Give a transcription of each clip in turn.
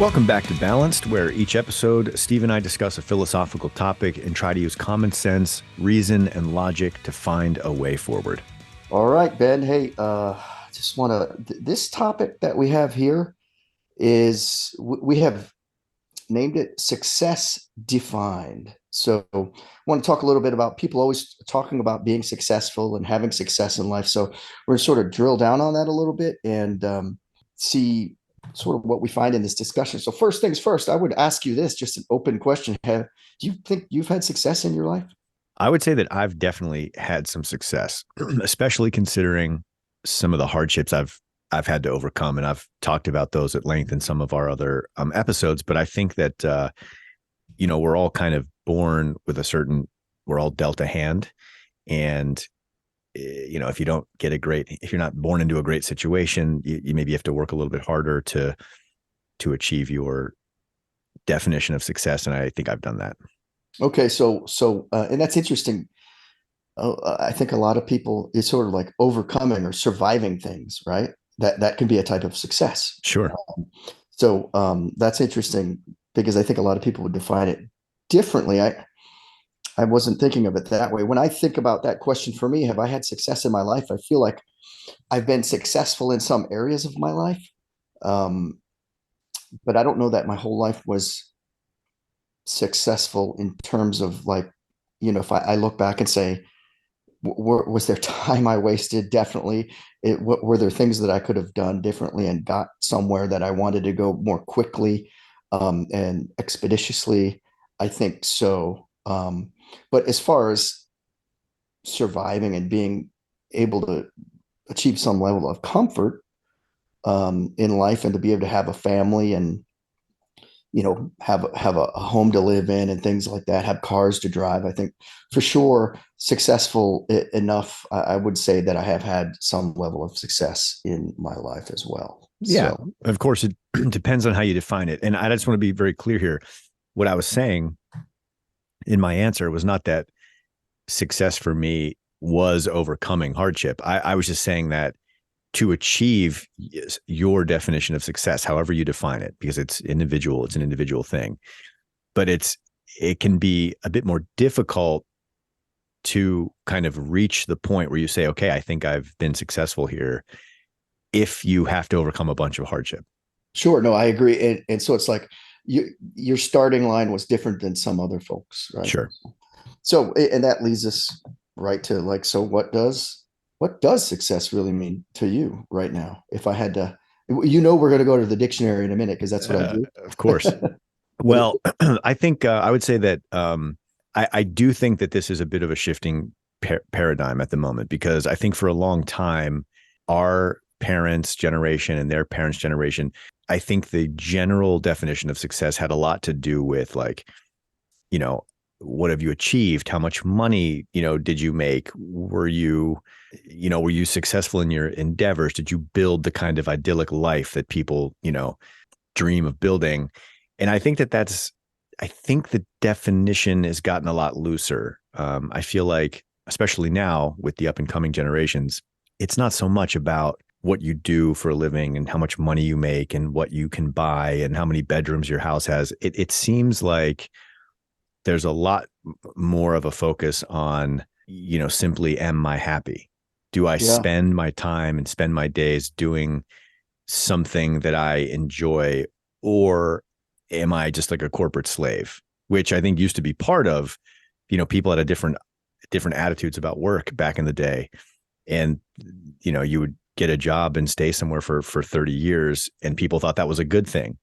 Welcome back to Balanced, where each episode, Steve and I discuss a philosophical topic and try to use common sense, reason, and logic to find a way forward. All right, Ben. Hey, just want this topic that we have here is we have named it Success Defined. So I want to talk a little bit about people always talking about being successful and having success in life. So we're going to sort of drill down on that a little bit and see sort of what we find in this discussion. So first things first, I would ask you this, just an open question. Do you think you've had success in your life? I would say that I've definitely had some success, especially considering some of the hardships I've had to overcome, and I've talked about those at length in some of our other episodes. But I think that we're all kind of born with we're all dealt a hand, and if you don't get if you're not born into a great situation, you maybe have to work a little bit harder to achieve your definition of success. And I think I've done that. Okay, and that's interesting. I think a lot of people, it's sort of like overcoming or surviving things, right? That can be a type of success. Sure. That's interesting because I think a lot of people would define it differently. I wasn't thinking of it that way. When I think about that question for me, have I had success in my life? I feel like I've been successful in some areas of my life, um, but I don't know that my whole life was successful in terms of like, if I look back and say, was there time I wasted? Definitely. Were there things that I could have done differently and got somewhere that I wanted to go more quickly and expeditiously? I think so. But as far as surviving and being able to achieve some level of comfort in life and to be able to have a family and have a home to live in and things like that, have cars to drive. I think for sure successful enough. I would say that I have had some level of success in my life as well. Yeah, So of course, it depends on how you define it. And I just want to be very clear here. What I was saying in my answer was not that success for me was overcoming hardship. I was just saying that to achieve your definition of success, however you define it, because it's an individual thing, but it can be a bit more difficult to kind of reach the point where you say, okay, I think I've been successful here, if you have to overcome a bunch of hardship. sure, no, I agree. And so it's like your starting line was different than some other folks, right? Sure. So and that leads us right to like, so what does success really mean to you right now? If I had to, we're going to go to the dictionary in a minute because that's what I do. Of course. But Well, I think I would say that I do think that this is a bit of a shifting paradigm at the moment, because I think for a long time, our parents' generation and their parents' generation, I think the general definition of success had a lot to do with like, you know, what have you achieved? How much money, did you make? Were you successful in your endeavors? Did you build the kind of idyllic life that people, dream of building? And I think the definition has gotten a lot looser. I feel like, especially now with the up and coming generations, it's not so much about what you do for a living and how much money you make and what you can buy and how many bedrooms your house has. It seems like there's a lot more of a focus on, simply, am I happy? Do I yeah, spend my time and spend my days doing something that I enjoy, or am I just like a corporate slave? Which I think used to be part of, people had a different attitudes about work back in the day. And, you would get a job and stay somewhere for 30 years and people thought that was a good thing.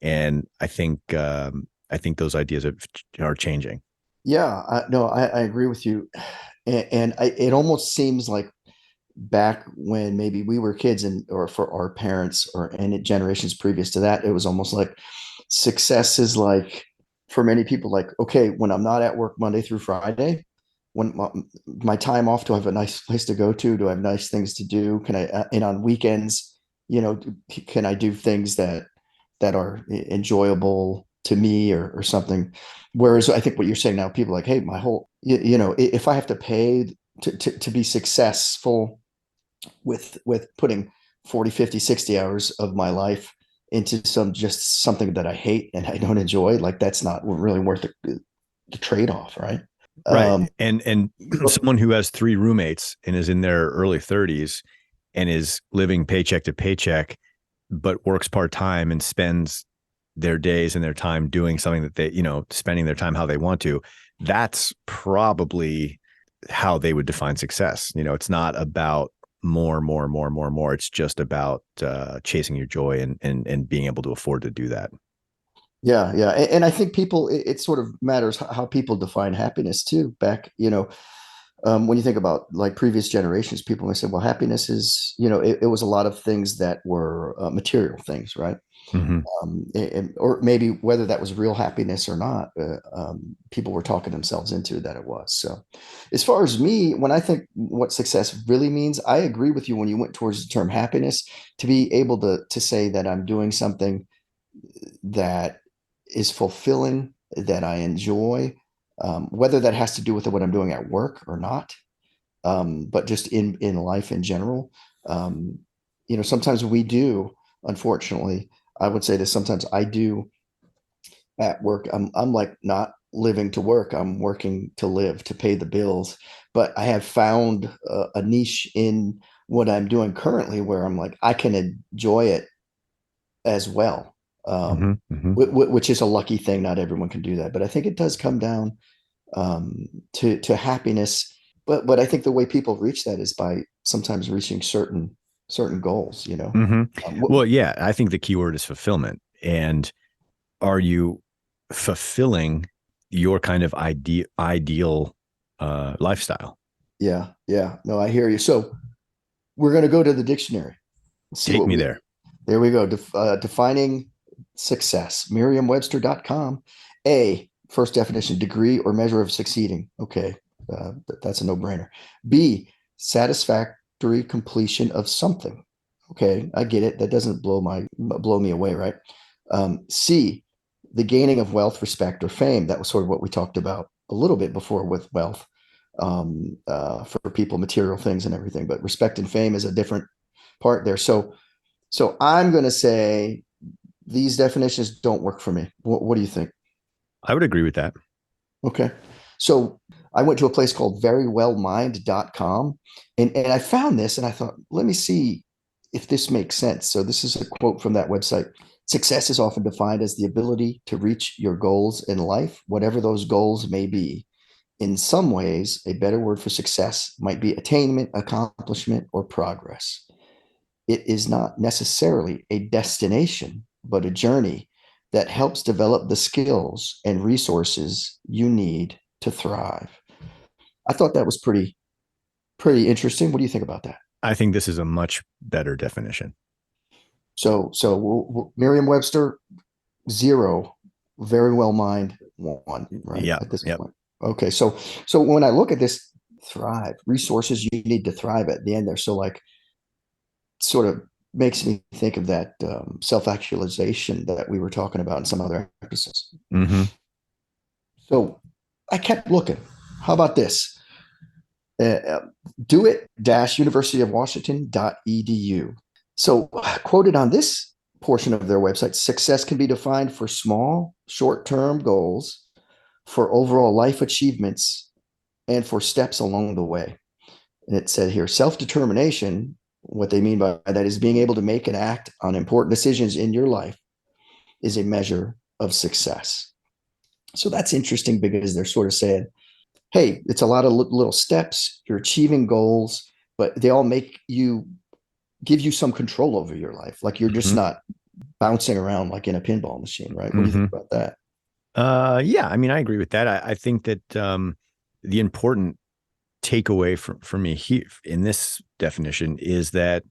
And I think those ideas are changing. yeah, no, I agree with you. It almost seems like back when maybe we were kids and or for our parents or any generations previous to that, it was almost like success is like for many people like, okay, when I'm not at work Monday through Friday, when my time off, do I have a nice place to go to? Do I have nice things to do? Can I and on weekends, can I do things that are enjoyable to me or something? Whereas I think what you're saying now, people are like, hey, my whole, if I have to pay to be successful with putting 40, 50, 60 hours of my life into just something that I hate and I don't enjoy, like that's not really worth the trade-off, right? Right. Um, And someone who has three roommates and is in their early 30s and is living paycheck to paycheck, but works part-time and spends their days and their time doing something that they, spending their time how they want to, that's probably how they would define success. It's not about more, more, more, more, more. It's just about chasing your joy and being able to afford to do that. yeah, yeah, and I think people, it sort of matters how people define happiness too. Back, when you think about like previous generations, people may say, well, happiness is, it was a lot of things that were material things, right? Mm-hmm. Or maybe whether that was real happiness or not, people were talking themselves into that it was. So, as far as me, when I think what success really means, I agree with you when you went towards the term happiness, to be able to say that I'm doing something that is fulfilling, that I enjoy, whether that has to do with what I'm doing at work or not, but just in life in general. Um, sometimes we do, unfortunately, I would say that sometimes I do at work. I'm like not living to work. I'm working to live, to pay the bills. But I have found a niche in what I'm doing currently where I'm like I can enjoy it as well, Mm-hmm. Mm-hmm. which is a lucky thing. Not everyone can do that, but I think it does come down to happiness. But I think the way people reach that is by sometimes reaching certain goals. Mm-hmm. What, Well, yeah, I think the key word is fulfillment. And are you fulfilling your kind of ideal lifestyle? yeah, yeah. No, I hear you. So we're going to go to the dictionary. Let's see Take what me we. there. There we go. Defining success. Merriam-Webster.com. A, first definition, degree or measure of succeeding. Okay, that's a no-brainer. B, satisfactory completion of something. Okay, I get it. That doesn't blow me away, right? C, the gaining of wealth, respect, or fame. That was sort of what we talked about a little bit before with wealth, for people, material things and everything. But respect and fame is a different part there. So I'm going to say these definitions don't work for me. What do you think? I would agree with that. Okay. So I went to a place called verywellmind.com, and I found this and I thought, let me see if this makes sense. So this is a quote from that website. Success is often defined as the ability to reach your goals in life, whatever those goals may be. In some ways, a better word for success might be attainment, accomplishment, or progress. It is not necessarily a destination, but a journey that helps develop the skills and resources you need to thrive. I thought that was pretty interesting. What do you think about that? I think this is a much better definition. So Merriam-Webster zero, very well mind one, right Yeah. at this Yep. point. Okay, so when I look at this, thrive resources you need to thrive at the end there. So like sort of makes me think of that self-actualization that we were talking about in some other episodes. Mm-hmm. So I kept looking. How about this? Do it University of Washington.edu. So, quoted on this portion of their website, success can be defined for small, short term goals, for overall life achievements, and for steps along the way. And it said here self determination, what they mean by that is being able to make and act on important decisions in your life, is a measure of success. So that's interesting because they're sort of saying, hey, it's a lot of little steps, you're achieving goals, but they all give you some control over your life. Like you're just Mm-hmm. not bouncing around like in a pinball machine, right? What do you Mm-hmm. think about that? Yeah, I mean, I agree with that. I think that the important takeaway for me here in this definition is that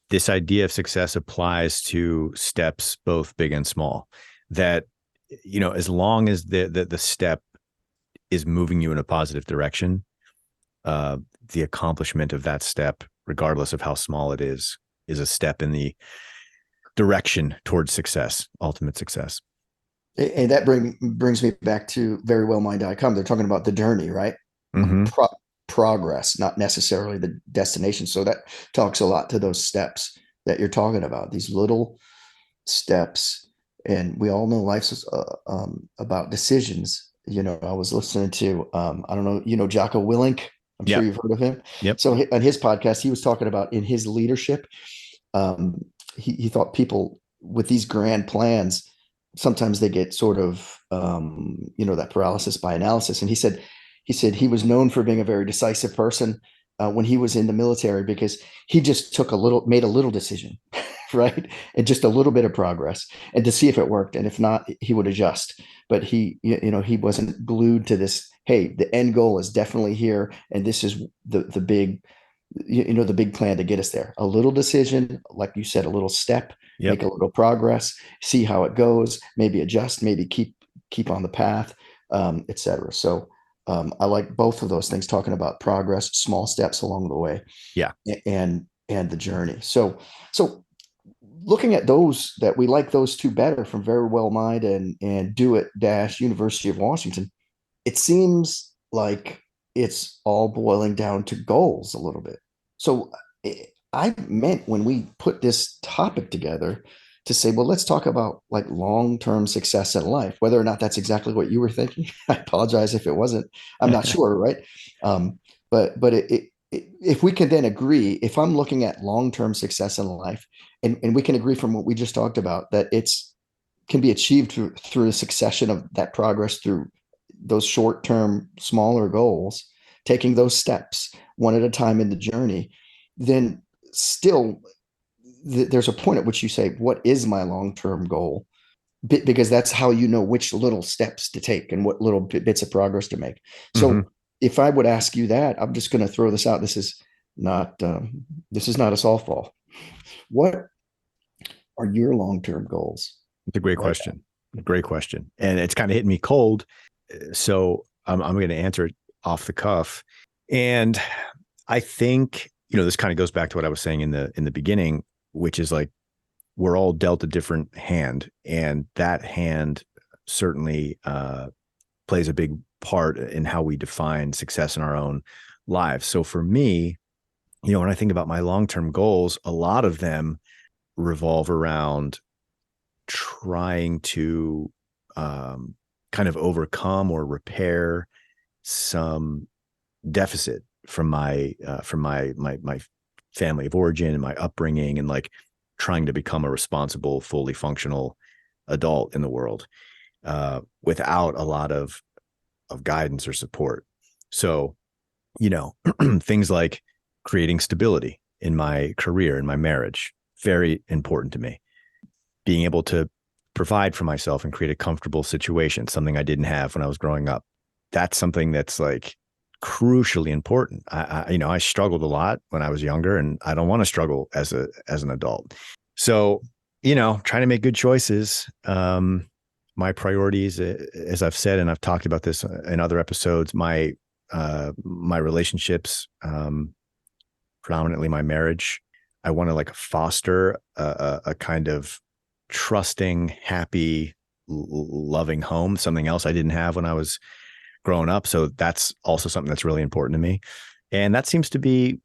this idea of success applies to steps both big and small. That as long as the step is moving you in a positive direction, uh, the accomplishment of that step, regardless of how small it is a step in the direction towards success, ultimate success. And that brings me back to verywellmind.com. They're talking about the journey, right? Mm-hmm. Pro- Progress, not necessarily the destination. So that talks a lot to those steps that you're talking about. These little steps, and we all know life's about decisions. I was listening to, I don't know, Jocko Willink. I'm sure Yep. you've heard of him. Yep. So on his podcast, he was talking about in his leadership, um, he thought people with these grand plans, sometimes they get sort of, that paralysis by analysis. And he said he was known for being a very decisive person when he was in the military, because he just made a little decision, right? And just a little bit of progress, and to see if it worked. And if not, he would adjust. But he wasn't glued to this. Hey, the end goal is definitely here, and this is the big, the big plan to get us there. A little decision, like you said, a little step, Yep. make a little progress, see how it goes, maybe adjust, maybe keep on the path, etc. So I like both of those things, talking about progress, small steps along the way, Yeah. and the journey. So looking at those, that we like those two better, from Very Well Mind and Do It Dash University of Washington, it seems like it's all boiling down to goals a little bit. So I meant, when we put this topic together, to say, well, let's talk about like long-term success in life. Whether or not that's exactly what you were thinking, I apologize if it wasn't. I'm not sure, right? Um, but if we can then agree, if I'm looking at long-term success in life, and we can agree from what we just talked about, that it's can be achieved through a succession of that progress, through those short-term smaller goals, taking those steps one at a time in the journey, then still there's a point at which you say, what is my long-term goal? Because that's how you know which little steps to take and what little bits of progress to make. Hmm. So if I would ask you that, I'm just going to throw this out. Not this is not a softball. What are your long-term goals It's a great right question. Great question. And it's kind of hitting me cold. So I'm going to answer it off the cuff. And I think, this kind of goes back to what I was saying in the beginning, which is like, we're all dealt a different hand, and that hand certainly plays a big part in how we define success in our own lives. So for me, when I think about my long-term goals, a lot of them revolve around trying to kind of overcome or repair some deficit from my family of origin and my upbringing, and like trying to become a responsible, fully functional adult in the world without a lot of guidance or support. So, things like creating stability in my career, in my marriage, very important to me. Being able to provide for myself and create a comfortable situation, something I didn't have when I was growing up. That's something that's like crucially important. I struggled a lot when I was younger, and I don't want to struggle as an adult. So, trying to make good choices. My priorities, as I've said, and I've talked about this in other episodes, my relationships, predominantly my marriage. I want to like foster a kind of trusting, happy, loving home, something else I didn't have when I was growing up. So that's also something that's really important to me. And that seems to be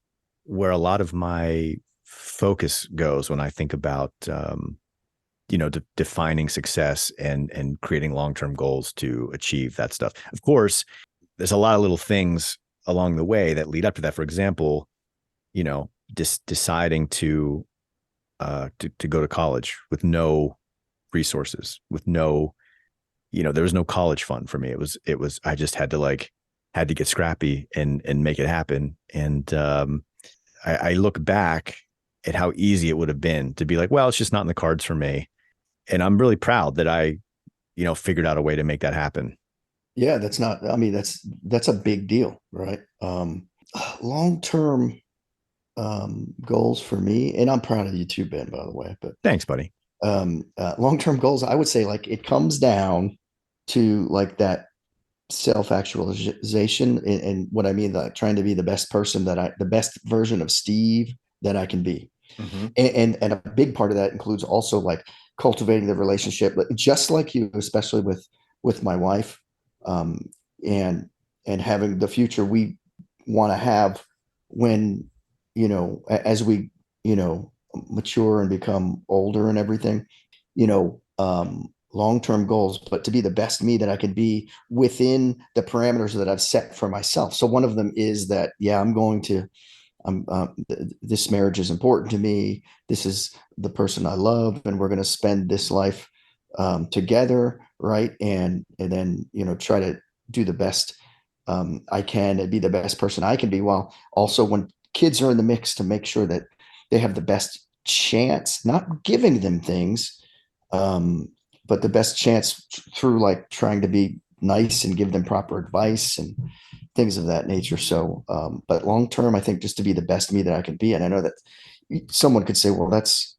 where a lot of my focus goes when I think about, defining success and creating long-term goals to achieve that stuff. Of course, there's a lot of little things along the way that lead up to that. For example, deciding to go to college with no resources, with no, there was no college fund for me. It was, I just had to get scrappy and make it happen. And I look back at how easy it would have been to be like, well, it's just not in the cards for me. And I'm really proud that I, figured out a way to make that happen. Yeah, that's not, I mean, that's a big deal, right? Long-term goals for me, and I'm proud of you too, Ben, by the way, but Thanks, buddy. long-term goals, I would say, like, it comes down to like that self-actualization, and what I mean, like trying to be the best person, the best version of Steve that I can be. Mm-hmm. And a big part of that includes also like cultivating the relationship, but just like you, especially with my wife, um, and having the future we want to have when, as we, mature and become older and everything. long-term goals, but to be the best me that I can be within the parameters that I've set for myself. So one of them is that, yeah, this marriage is important to me. This is the person I love, and we're going to spend this life together, right? And then try to do the best I can and be the best person I can be. While also, when kids are in the mix, to make sure that they have the best chance, not giving them things, but the best chance through like trying to be nice and give them proper advice and things of that nature. So, but long term, I think just to be the best me that I can be. And I know that someone could say, well, that's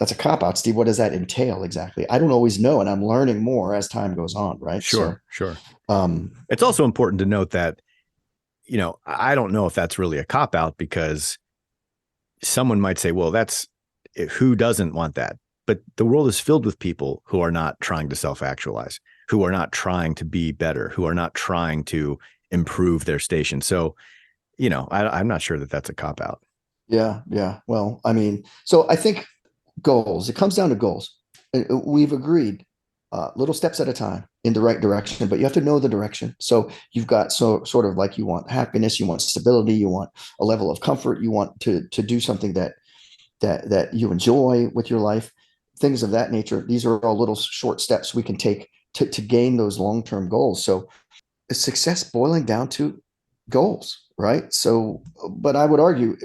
a cop out, Steve. What does that entail exactly? I don't always know. And I'm learning more as time goes on. Right. Sure. It's also important to note that, I don't know if that's really a cop out, because someone might say, well, who doesn't want that? But the world is filled with people who are not trying to self-actualize, who are not trying to be better, who are not trying to improve their station. So, I'm not sure that that's a cop out. Yeah. Yeah. Well, I mean, so I think goals, it comes down to goals. We've agreed little steps at a time in the right direction, but you have to know the direction. So you've got sort of like, you want happiness, you want stability, you want a level of comfort, you want to do something that you enjoy with your life, things of that nature. These are all little short steps we can take to gain those long-term goals. So is success boiling down to goals, right? So, but I would argue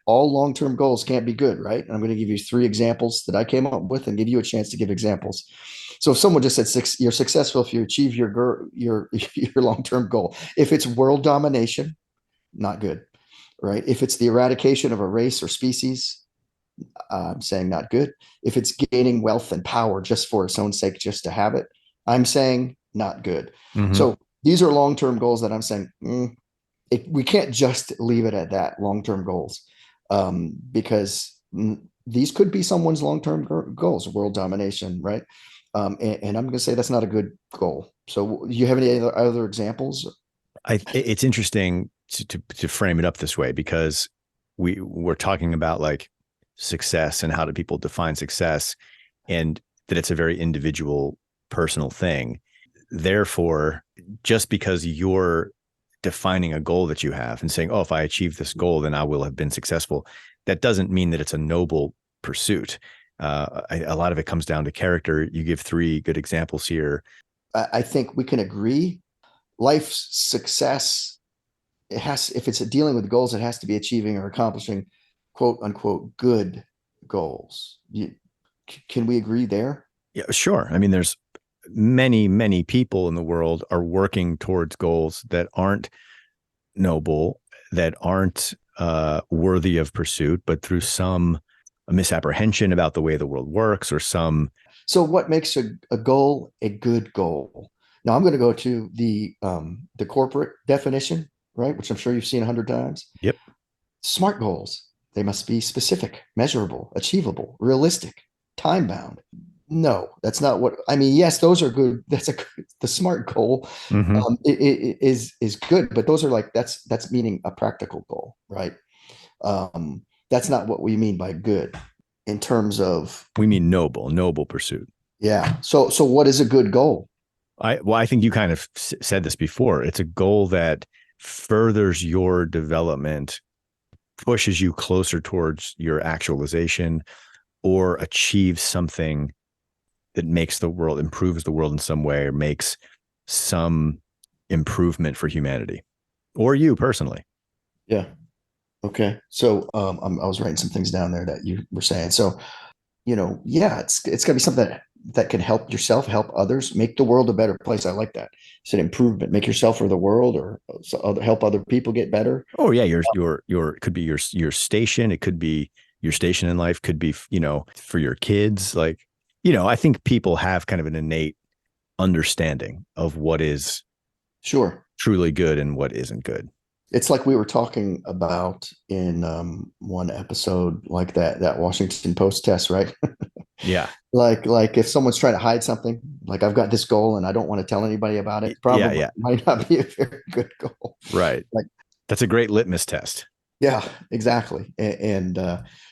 all long-term goals can't be good, right? And I'm going to give you 3 examples that I came up with and give you a chance to give examples. So if someone just said you're successful if you achieve your long-term goal. If it's world domination, not good, right? If it's the eradication of a race or species, I'm saying not good. If it's gaining wealth and power just for its own sake, just to have it, I'm saying not good. Mm-hmm. So these are long-term goals that I'm saying we can't just leave it at that, long-term goals, because these could be someone's long-term goals, world domination, right? And I'm going to say that's not a good goal. So you have any other examples? It's interesting to frame it up this way, because we're talking about like success and how do people define success, and that it's a very individual, personal thing. Therefore, just because you're defining a goal that you have and saying, oh, if I achieve this goal, then I will have been successful, that doesn't mean that it's a noble pursuit. A lot of it comes down to character. You give 3 good examples here. I think we can agree life's success, if it's dealing with goals, it has to be achieving or accomplishing quote unquote good goals. Can we agree there? Yeah, sure. I mean, there's many people in the world are working towards goals that aren't noble, that aren't worthy of pursuit, but through some misapprehension about the way the world works or some. So what makes a goal a good goal? Now I'm going to go to the corporate definition, right? Which I'm sure you've seen 100 times. Yep. SMART goals. They must be specific, measurable, achievable, realistic, time bound. No, that's not what I mean. Yes, those are good. The SMART goal is good, but those are like, that's meaning a practical goal, right? That's not what we mean by good in terms of. We mean noble pursuit. Yeah. So what is a good goal? I think you kind of said this before. It's a goal that furthers your development, pushes you closer towards your actualization, or achieves something that makes the world, improves the world in some way, or makes some improvement for humanity or you personally. Yeah. Okay. So I was writing some things down there that you were saying. So, yeah, it's gotta be something that can help yourself, help others, make the world a better place. I like that. It's an improvement, make yourself or the world, or help other people get better. Oh yeah. It could be your station. It could be your station in life, could be, for your kids. Like, I think people have kind of an innate understanding of what is sure truly good and what isn't good. It's like we were talking about in one episode, like that Washington Post test, right? Yeah. Like if someone's trying to hide something, like I've got this goal and I don't want to tell anybody about it, probably might not be a very good goal. Right. Like, that's a great litmus test. Yeah, exactly. And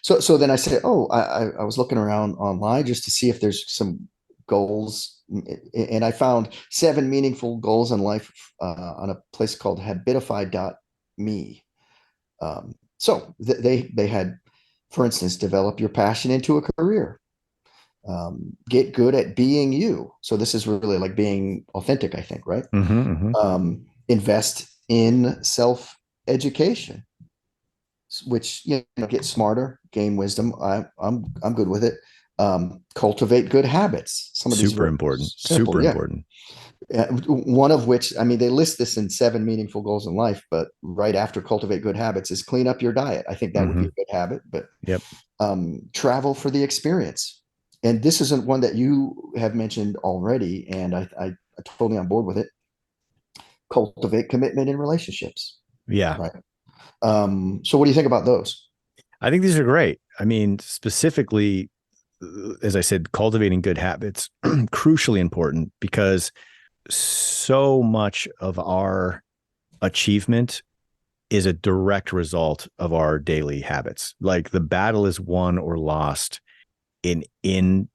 so then I said, oh, I was looking around online just to see if there's some goals, and I found 7 meaningful goals in life on a place called Habitify.me. So they had, for instance, develop your passion into a career, get good at being you. So this is really like being authentic, I think, right? Hmm. Invest in self education, which get smarter, gain wisdom. I'm good with it. Cultivate good habits. Some of these Super very important. simple, Super yeah. important. One of which, I mean, they list this in 7 meaningful goals in life, but right after cultivate good habits is clean up your diet. I think that would be Hmm. a good habit, but Yep. travel for the experience. And this isn't one that you have mentioned already, and I'm totally on board with it. Cultivate commitment in relationships, Yeah. right? So what do you think about those? I think these are great. I mean, specifically, as I said, cultivating good habits, crucially important because so much of our achievement is a direct result of our daily habits. Like the battle is won or lost in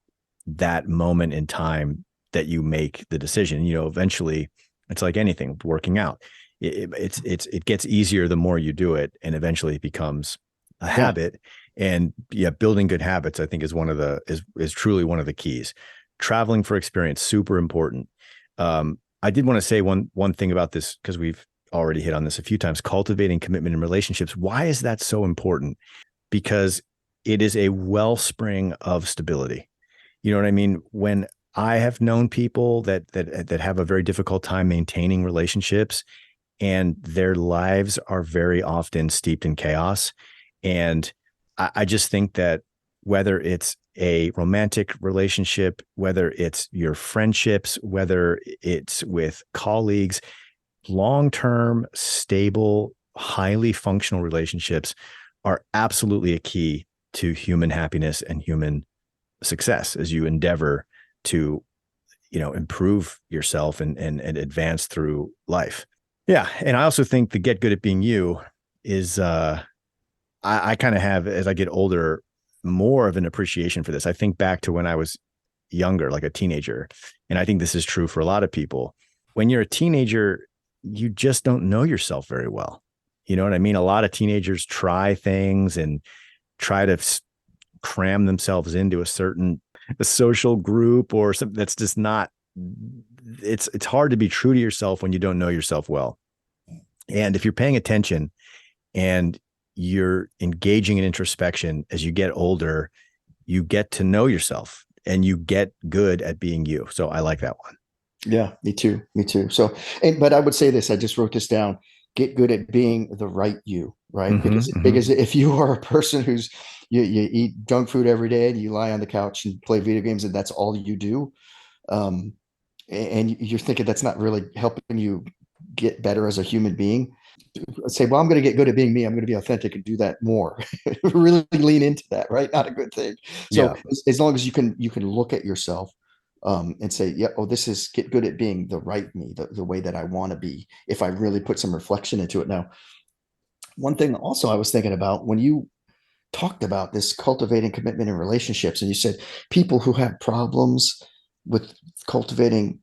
that moment in time that you make the decision. Eventually it's like anything, working out. It gets easier the more you do it, and eventually it becomes a Yeah. habit. And yeah, building good habits, I think, is truly one of the keys. Traveling for experience, super important. I did want to say one thing about this because we've already hit on this a few times. Cultivating commitment in relationships. Why is that so important? Because it is a wellspring of stability. You know what I mean? When I have known people that have a very difficult time maintaining relationships, and their lives are very often steeped in chaos. And I just think that whether it's a romantic relationship, whether it's your friendships, whether it's with colleagues, long-term, stable, highly functional relationships are absolutely a key to human happiness and human success as you endeavor to improve yourself and advance through life. Yeah, and I also think the get good at being you is I kind of have, as I get older, more of an appreciation for this. I think back to when I was younger, like a teenager, and I think this is true for a lot of people. When you're a teenager, you just don't know yourself very well. You know what I mean? A lot of teenagers try things and try to cram themselves into a social group or something that's just not. It's hard to be true to yourself when you don't know yourself well. And if you're paying attention and you're engaging in introspection as you get older, you get to know yourself and you get good at being you. So I like that one. Yeah, me too. Me too. So, but I would say this, I just wrote this down. Get good at being the right you, right? Mm-hmm, mm-hmm. Because if you are a person who's you eat junk food every day and you lie on the couch and play video games and that's all you do, um, and you're thinking that's not really helping you get better as a human being, say, well, I'm going to get good at being me. I'm going to be authentic and do that more. Really lean into that, right? Not a good thing. So Yeah. as long as you can look at yourself and say, yeah, oh, this is get good at being the right me, the way that I want to be. If I really put some reflection into it. Now, one thing also I was thinking about when you talked about this cultivating commitment in relationships, and you said people who have problems with cultivating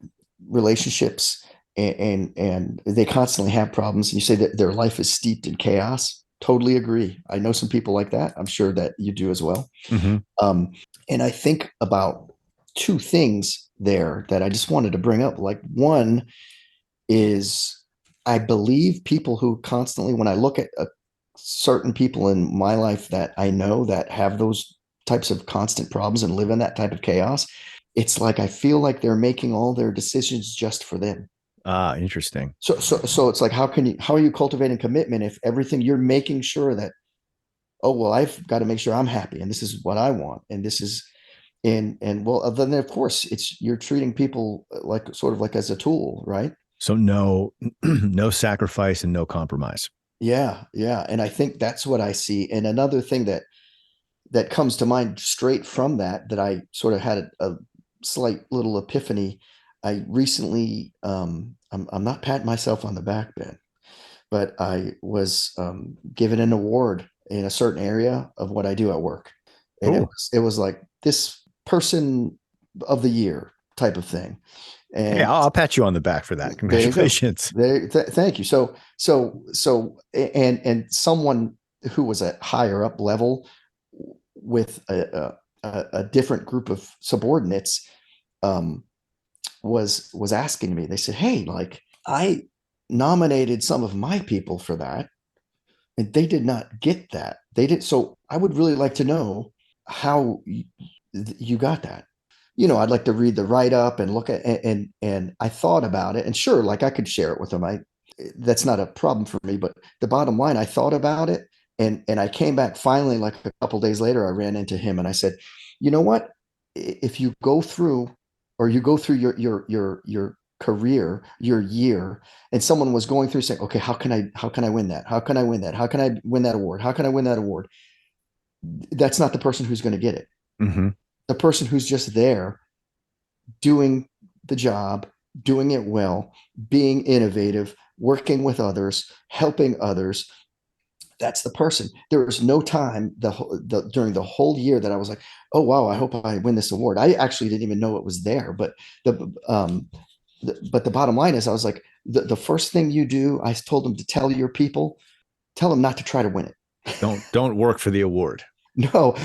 relationships and they constantly have problems, and you say that their life is steeped in chaos. Totally agree. I know some people like that. I'm sure that you do as well. Mm-hmm. um, and I think about two things there that I just wanted to bring up. Like, one is I believe people who constantly, when I look at certain people in my life that I know that have those types of constant problems and live in that type of chaos, it's like I feel like they're making all their decisions just for them. Ah, interesting. So it's like, how are you cultivating commitment if everything you're making sure that, oh well, I've got to make sure I'm happy and this is what I want and this is, and well, then of course it's, you're treating people like sort of like as a tool, right? So no, no sacrifice and no compromise. Yeah, yeah. And I think that's what I see. And another thing that comes to mind straight from that I sort of had a slight little epiphany. I recently, I'm not patting myself on the back, Ben, but I was given an award in a certain area of what I do at work. And Cool. it was like this person of the year type of thing. Hey, And I'll pat you on the back for that. there you go. Congratulations. Thank you. And someone who was at higher up level with a different group of subordinates um, was asking me. They said, "Hey, like I nominated some of my people for that, and they did not get that. They did. So I would really like to know how you got that. I'd like to read the write up and look at and I thought about it, and sure, like I could share it with them. I That's not a problem for me. But the bottom line, I thought about it, and I came back finally, like a couple days later. I ran into him and I said, you know what? If you go through or you go through your career, your year, and someone was going through saying, okay, how can I win that? How can I win that? How can I win that award? How can I win that award? That's not the person who's going to get it. Hmm. The person who's just there doing the job, doing it well, being innovative, working with others, helping others. That's the person. There was no time during the whole year that I was like, oh wow, I hope I win this award. I actually didn't even know it was there. But the bottom line is, I was like, the first thing you do, I told them to tell your people, tell them not to try to win it. Don't work for the award. No,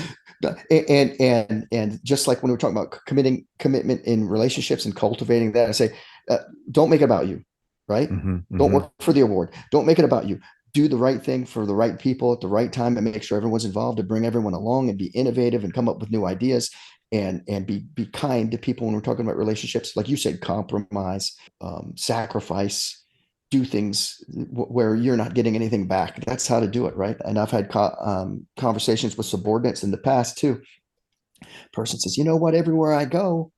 and just like when we're talking about commitment in relationships and cultivating that, I say, don't make it about you, right? Hmm. Don't Hmm. work for the award. Don't make it about you. Do the right thing for the right people at the right time, and make sure everyone's involved, to bring everyone along and be innovative and come up with new ideas, and be kind to people when we're talking about relationships. Like you said, compromise, sacrifice, do things where you're not getting anything back. That's how to do it, right? And I've had conversations with subordinates in the past too. Person says, you know what? Everywhere I go,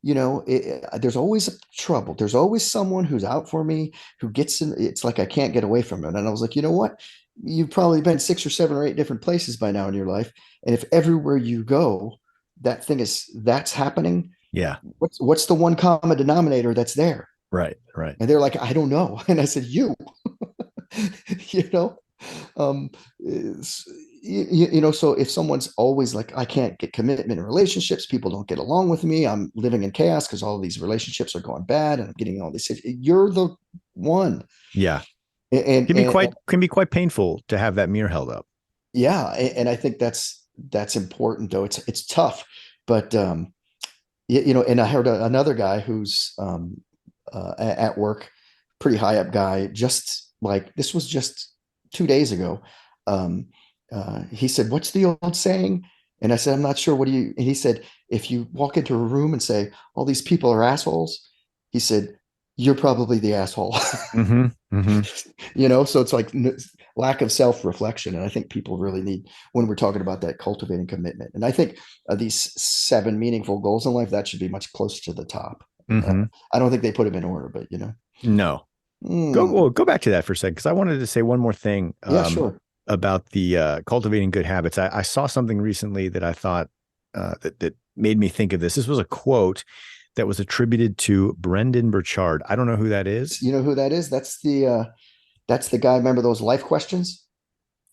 there's always trouble. There's always someone who's out for me, who gets in. It's like I can't get away from it. And I was like, you know what? You've probably been 6 or 7 or 8 different places by now in your life, and if everywhere you go, that's happening, Yeah. what's the one common denominator that's there? Right. Right. And they're like, I don't know. And I said, you. you know um so if someone's always like, I can't get commitment in relationships, people don't get along with me, I'm living in chaos because all of these relationships are going bad and I'm getting all this, you're the one. Yeah. And Can be quite painful to have that mirror held up. yeah, and I think that's important, though it's tough. But and I heard another guy who's at work, pretty high up guy, just like, this was just 2 days ago. Um, he said, "What's the old saying?" And I said, "I'm not sure. What do you?" And he said, "If you walk into a room and say all these people are assholes," he said, "you're probably the asshole." Hmm. Hmm. So it's like lack of self-reflection, and I think people really need, when we're talking about that, cultivating commitment. And I think these 7 meaningful goals in life, that should be much closer to the top. uh, Hmm. I don't think they put them in order, but No. mm, Go back to that for a second, because I wanted to say one more thing yeah, sure. about the cultivating good habits. I saw something recently that I thought that made me think of this. This was a quote that was attributed to Brendan Burchard. I don't know who that is. You know who that is? That's the guy. Remember those life questions?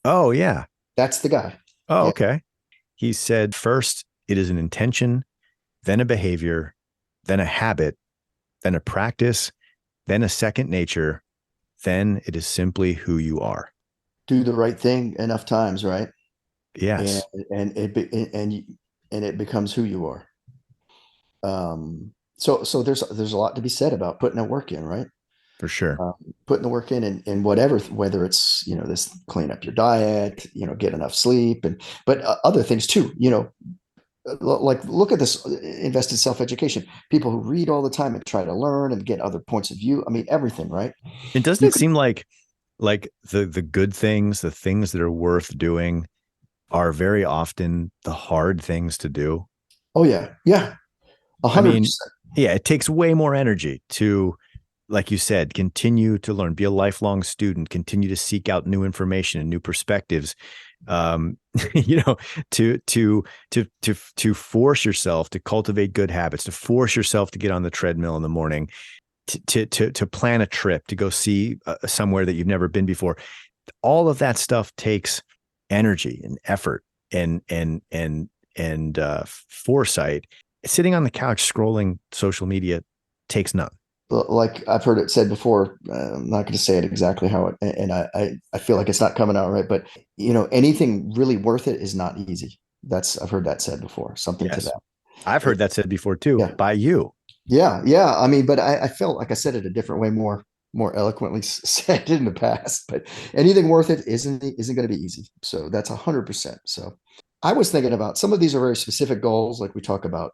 Oh, yeah. That's the guy. Oh, Yeah. okay. He said, first, it is an intention, then a behavior, then a habit, then a practice, then a second nature, then it is simply who you are. Do the right thing enough times, right? And Yes, and it and it becomes who you are. So there's a lot to be said about putting the work in, right? for sure. um, Putting the work in, and whatever, whether it's this, clean up your diet, get enough sleep, but other things too. Like, look at this, invest in self-education, people who read all the time and try to learn and get other points of view. I mean, everything, right? And doesn't You it could, seem like the good things, the things that are worth doing are very often the hard things to do? oh yeah, yeah, a I hundred mean, percent. yeah, it takes way more energy to, like you said, continue to learn, be a lifelong student, continue to seek out new information and new perspectives. Um, you know, to force yourself to cultivate good habits, to force yourself to get on the treadmill in the morning, to plan a trip, to go see somewhere that you've never been before. All of that stuff takes energy and effort and foresight. Sitting on the couch scrolling social media takes none. Like I've heard it said before, I'm not going to say it exactly how it, and I feel like it's not coming out right, but anything really worth it is not easy. I've heard that said before, something to Yes. that. I've heard that said before too, Yeah. by you. Yeah. I mean, but I felt like I said it a different way, more eloquently said in the past. But anything worth it isn't going to be easy. So that's 100%. So I was thinking about some of these are very specific goals, like we talk about,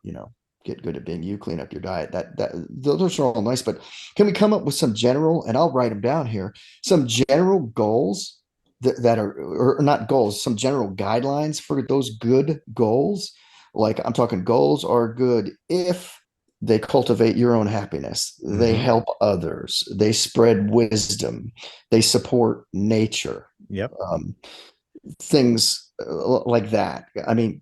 get good at being you, clean up your diet. That those are all nice, but can we come up with some general? And I'll write them down here. Some general goals that are, or not goals, some general guidelines for those good goals. Like I'm talking goals are good if they cultivate your own happiness, they help others, they spread wisdom, they support nature. Yep. Things like that. I mean,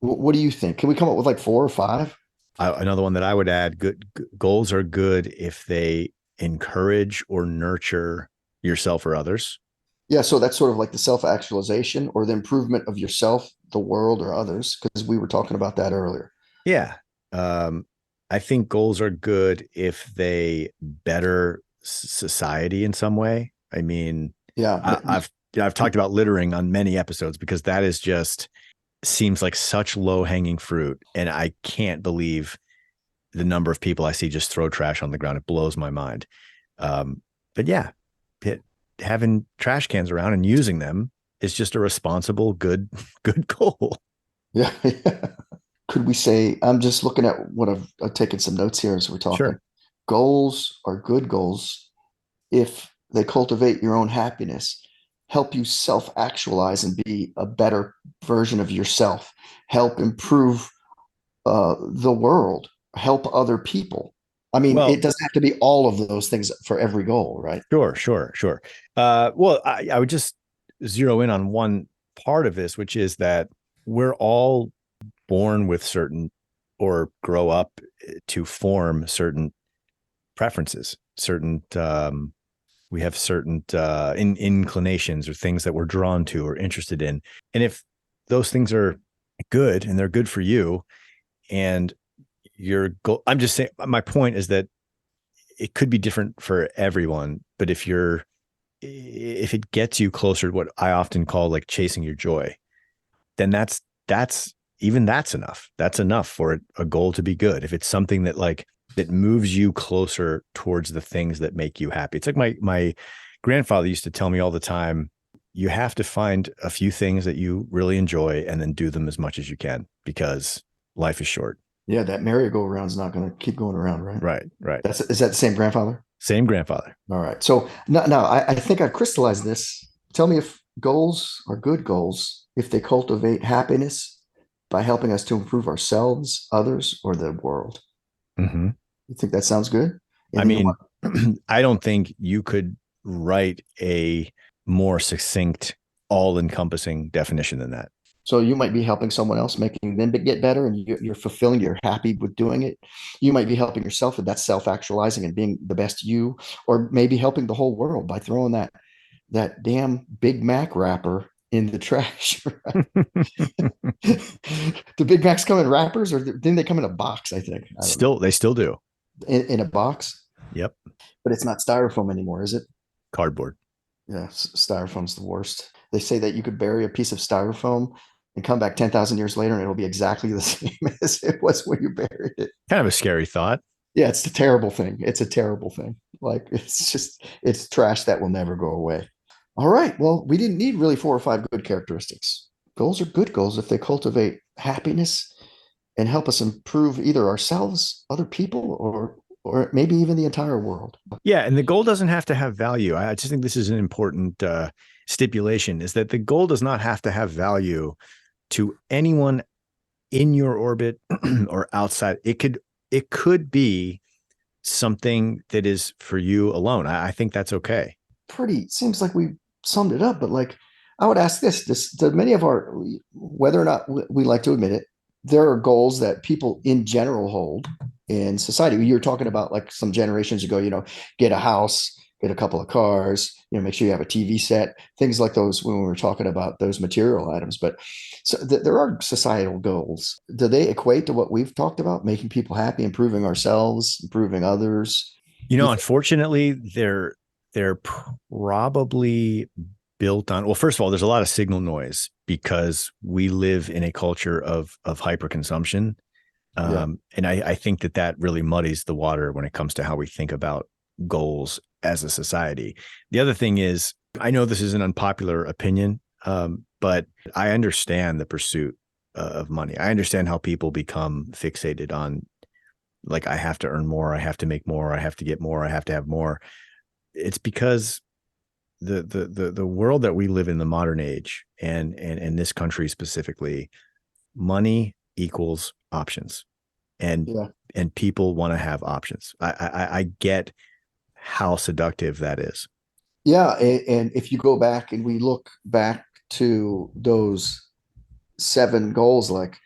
what do you think? Can we come up with like 4 or 5? Another one that I would add: goals are good if they encourage or nurture yourself or others. Yeah, so that's sort of like the self-actualization or the improvement of yourself, the world, or others, because we were talking about that earlier. Yeah. I think goals are good if they better society in some way. I mean, Yeah, I've talked about littering on many episodes because that is just seems like such low hanging fruit. And I can't believe the number of people I see just throw trash on the ground. It blows my mind. But yeah, having trash cans around and using them is just a responsible, good goal. yeah. Could we say, I'm just looking at what I've taken some notes here as we're talking. Sure. Goals are good goals if they cultivate your own happiness, help you self-actualize and be a better version of yourself, help improve the world, help other people. I mean, Well, it doesn't have to be all of those things for every goal, right? sure. Well, I would just zero in on one part of this, which is that we're all born with certain or grow up to form certain preferences, certain we have certain inclinations or things that we're drawn to or interested in. And if those things are good and they're good for you and your goal, I'm just saying, my point is that it could be different for everyone, but if it gets you closer to what I often call like chasing your joy, then that's enough. That's enough for a goal to be good. If it's something that moves you closer towards the things that make you happy. It's like my grandfather used to tell me all the time, you have to find a few things that you really enjoy and then do them as much as you can because life is short. Yeah, that merry-go-round's not going to keep going around, right? Right. Is that the same grandfather? Same grandfather. All right. So now I think I've crystallized this. Tell me if goals are good goals, if they cultivate happiness by helping us to improve ourselves, others, or the world. Mm-hmm. You think that sounds good? I mean, I don't think you could write a more succinct, all-encompassing definition than that. So you might be helping someone else, making them get better, and you're fulfilling, you're happy with doing it. You might be helping yourself, and that's self-actualizing and being the best you, or maybe helping the whole world by throwing that damn Big Mac wrapper in the trash. Do Big Macs come in wrappers, or didn't they come in a box? I think. They still do. In a box. Yep. But it's not styrofoam anymore, is it? Cardboard. Yeah, styrofoam's the worst. They say that you could bury a piece of styrofoam and come back 10,000 years later and it'll be exactly the same as it was when you buried it. Kind of a scary thought. Yeah, it's a terrible thing. It's a terrible thing. Like it's trash that will never go away. All right. Well, we didn't need really 4 or 5 good characteristics. Goals are good goals if they cultivate happiness and help us improve either ourselves, other people, or maybe even the entire world. Yeah, and the goal doesn't have to have value. I just think this is an important stipulation: is that the goal does not have to have value to anyone in your orbit or outside. It could be something that is for you alone. I think that's okay. Seems like we summed it up, but like I would ask this to many of whether or not we like to admit it, there are goals that people in general hold in society. You were talking about like some generations ago, get a house, get a couple of cars, make sure you have a TV set, things like those when we were talking about those material items. But so there are societal goals. Do they equate to what we've talked about, making people happy, improving ourselves, improving others? You think? Unfortunately, they're probably built on, well, first of all, there's a lot of signal noise because we live in a culture of hyperconsumption. Yeah. And I think that really muddies the water when it comes to how we think about goals as a society. The other thing is, I know this is an unpopular opinion, but I understand the pursuit of money. I understand how people become fixated on, like, I have to earn more, I have to make more, I have to get more, I have to have more. It's because the world that we live in, the modern age, and this country specifically, money equals options, and Yeah. and people want to have options. I get how seductive that is. Yeah. And if you go back and we look back to those 7 goals, like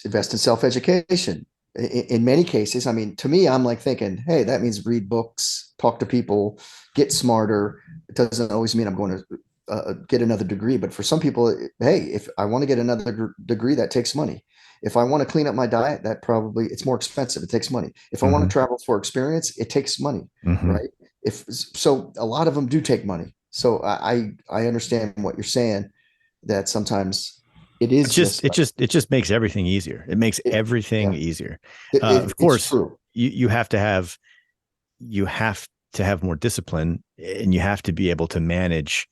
invest in self-education. In many cases, I mean, to me, I'm like thinking, hey, that means read books, talk to people, get smarter. It doesn't always mean I'm going to get another degree, but for some people, hey, if I want to get another degree, that takes money. If I want to clean up my diet, that probably it's more expensive. It takes money. If I want to Mm-hmm. travel for experience, it takes money, Mm-hmm. right? If so, a lot of them do take money. So I understand what you're saying, that sometimes it is just It just makes everything easier. It makes it, everything yeah, easier. Of it's course, true. you have to have more discipline, and you have to be able to manage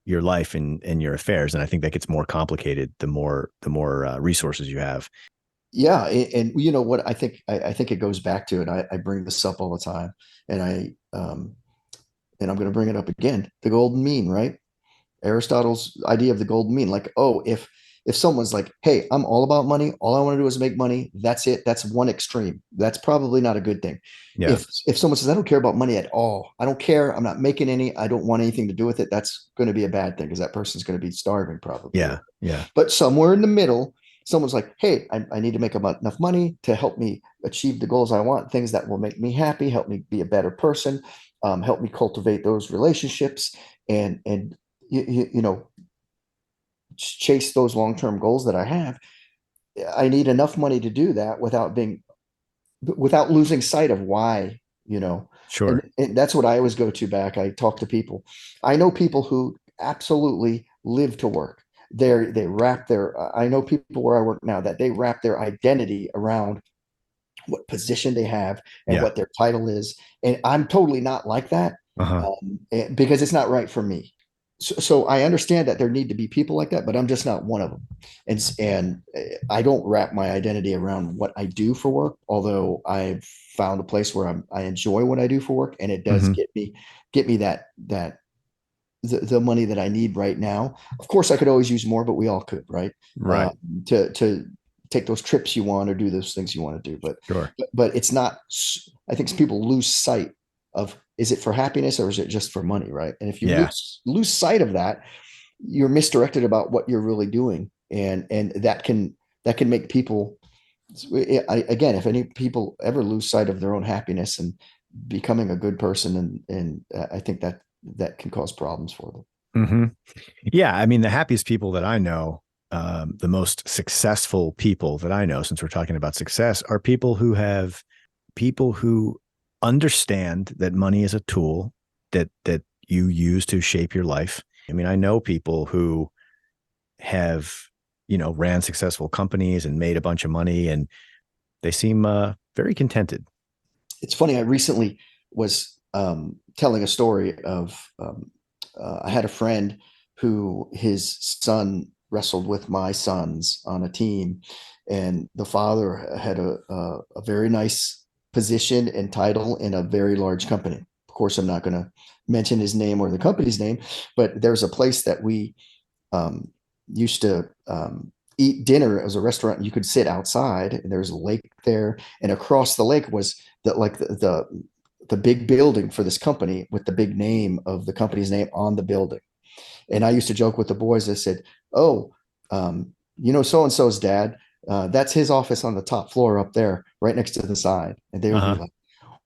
your life and your affairs. And I think that gets more complicated the more resources you have. Yeah, and you know what I think it goes back to, and I bring this up all the time, and and I'm going to bring it up again, the golden mean, right? Aristotle's idea of the golden mean. Like, oh, if someone's like, hey, I'm all about money, all I want to do is make money, that's it. That's one extreme. That's probably not a good thing. Yeah. If someone says, I don't care about money at all, I don't care, I'm not making any, I don't want anything to do with it, that's going to be a bad thing because that person's going to be starving probably. Yeah. Yeah. But somewhere in the middle, someone's like, hey, I need to make enough money to help me achieve the goals I want, things that will make me happy, help me be a better person, help me cultivate those relationships, and you know, chase those long-term goals that I have. I need enough money to do that without losing sight of why, you know. Sure. And that's what I always go to back. I talk to people. I know people who absolutely live to work. They wrap their I know people where I work now that they wrap their identity around what position they have and Yeah. what their title is. And I'm totally not like that, Uh-huh. because it's not right for me. So I understand that there need to be people like that, but I'm just not one of them. And I don't wrap my identity around what I do for work, although I've found a place where I enjoy what I do for work, and it does Mm-hmm. get me that the money that I need right now. Of course, I could always use more, but we all could, right? Um, Right. to take those trips you want or do those things you want to do, Sure. but it's not. I think people lose sight of, is it for happiness or is it just for money, right? And if you Yeah. lose sight of that, you're misdirected about what you're really doing, and that can make people. Again, if any people ever lose sight of their own happiness and becoming a good person, and I think that can cause problems for them. Mm-hmm. Yeah. I mean, the happiest people that I know, the most successful people that I know, since we're talking about success, are people who understand that money is a tool that you use to shape your life. I mean, I know people who have, ran successful companies and made a bunch of money, and they seem very contented. It's funny. I recently was telling a story of I had a friend who his son wrestled with my sons on a team, and the father had a very nice position and title in a very large company. Of course, I'm not going to mention his name or the company's name, but there's a place that we um, used to eat dinner. It was a restaurant. You could sit outside, and there's a lake there, and across the lake was the big building for this company with the big name of the company's name on the building. And I used to joke with the boys. I said, "Oh, so and so's dad. That's his office on the top floor up there, right next to the sign. And they would be Uh-huh. like,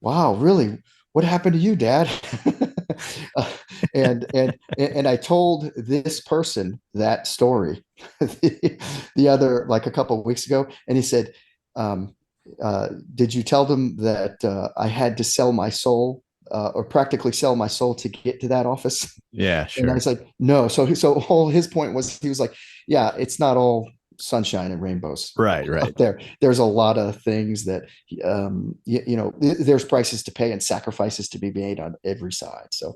wow, really? What happened to you, Dad? Uh, and I told this person that story the other, like a couple of weeks ago, and he said, um, "Did you tell them that I had to sell my soul, or practically sell my soul to get to that office?" Yeah, And I sure. was like, "No." So all his point was, he was like, "Yeah, it's not all sunshine and rainbows Right, right. up there. There's a lot of things that, there's prices to pay and sacrifices to be made on every side." So,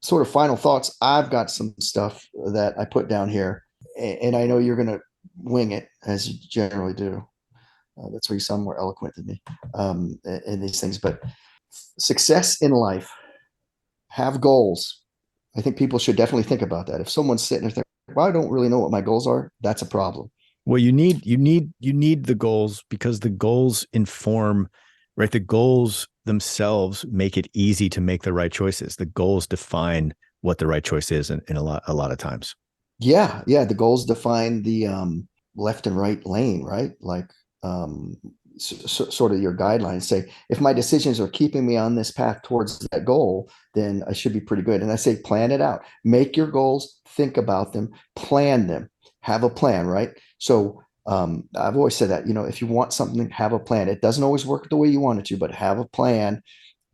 sort of final thoughts. I've got some stuff that I put down here, and I know you're going to wing it as you generally do. That's where you sound more eloquent than me in these things. But success in life, have goals. I think people should definitely think about that. If someone's sitting there thinking, well, I don't really know what my goals are, that's a problem. Well, you need the goals because the goals inform, right? The goals themselves make it easy to make the right choices. The goals define what the right choice is in a lot of times. Yeah, yeah. The goals define the left and right lane, right? Like um, sort of your guidelines say, if my decisions are keeping me on this path towards that goal, then I should be pretty good. And I say, plan it out. Make your goals, think about them, plan them, have a plan, right? So I've always said that, if you want something, have a plan. It doesn't always work the way you want it to, but have a plan,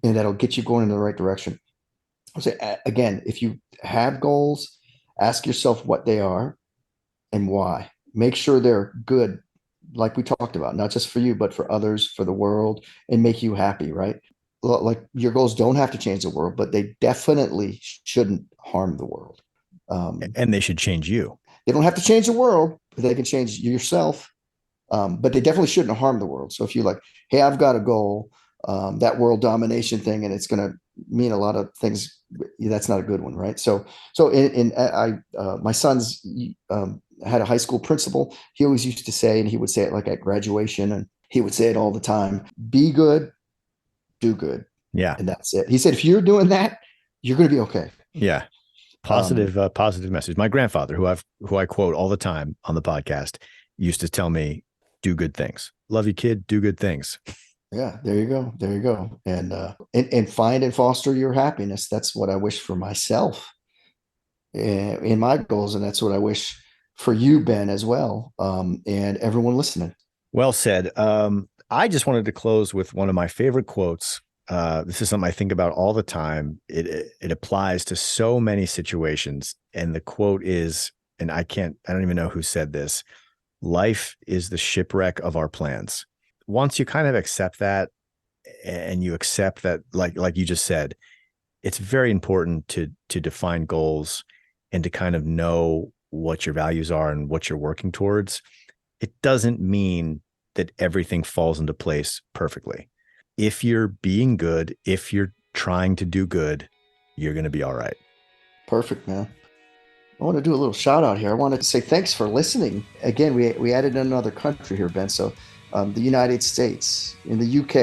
and that'll get you going in the right direction. I'll say again, if you have goals, ask yourself what they are and why. Make sure they're good, like we talked about, not just for you, but for others, for the world, and make you happy, right? Like your goals don't have to change the world, but they definitely shouldn't harm the world. And they should change you. They don't have to change the world, but they can change yourself. But they definitely shouldn't harm the world. So if you like, hey, I've got a goal, that world domination thing, and it's going to mean a lot of things. That's not a good one, right? So my son's had a high school principal. He always used to say, and he would say it like at graduation, and he would say it all the time: "Be good, do good," Yeah. and that's it. He said, if you're doing that, you're going to be okay. Yeah. Um, Positive message. My grandfather, who I quote all the time on the podcast, used to tell me, do good things. Love you, kid, do good things. Yeah, there you go. There you go. And find and foster your happiness. That's what I wish for myself in my goals, and that's what I wish for you, Ben, as well, and everyone listening. Well said. I just wanted to close with one of my favorite quotes. This is something I think about all the time. It applies to so many situations. And the quote is, and I don't even know who said this: life is the shipwreck of our plans. Once you kind of accept that, and you accept that, like you just said, it's very important to define goals and to kind of know what your values are and what you're working towards. It doesn't mean that everything falls into place perfectly. If you're being good, if you're trying to do good, you're going to be all right. Perfect, man. I want to do a little shout out here. I want to say thanks for listening. Again, we added another country here, Ben. So the United States, in the UK,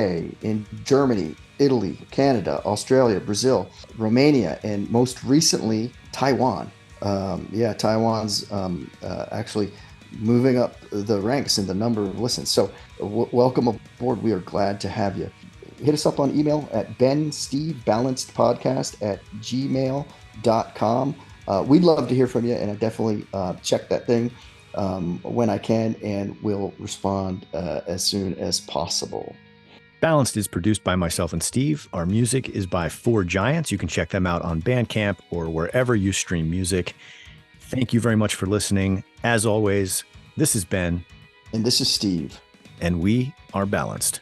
in Germany, Italy, Canada, Australia, Brazil, Romania, and most recently, Taiwan. Yeah, Taiwan's actually moving up the ranks in the number of listens. So welcome aboard. We are glad to have you. Hit us up on email at benstevebalancedpodcast@gmail.com. We'd love to hear from you, and I definitely check that thing when I can, and we'll respond as soon as possible. Balanced is produced by myself and Steve. Our music is by Four Giants. You can check them out on Bandcamp or wherever you stream music. Thank you very much for listening. As always, this is Ben. And this is Steve. And we are balanced.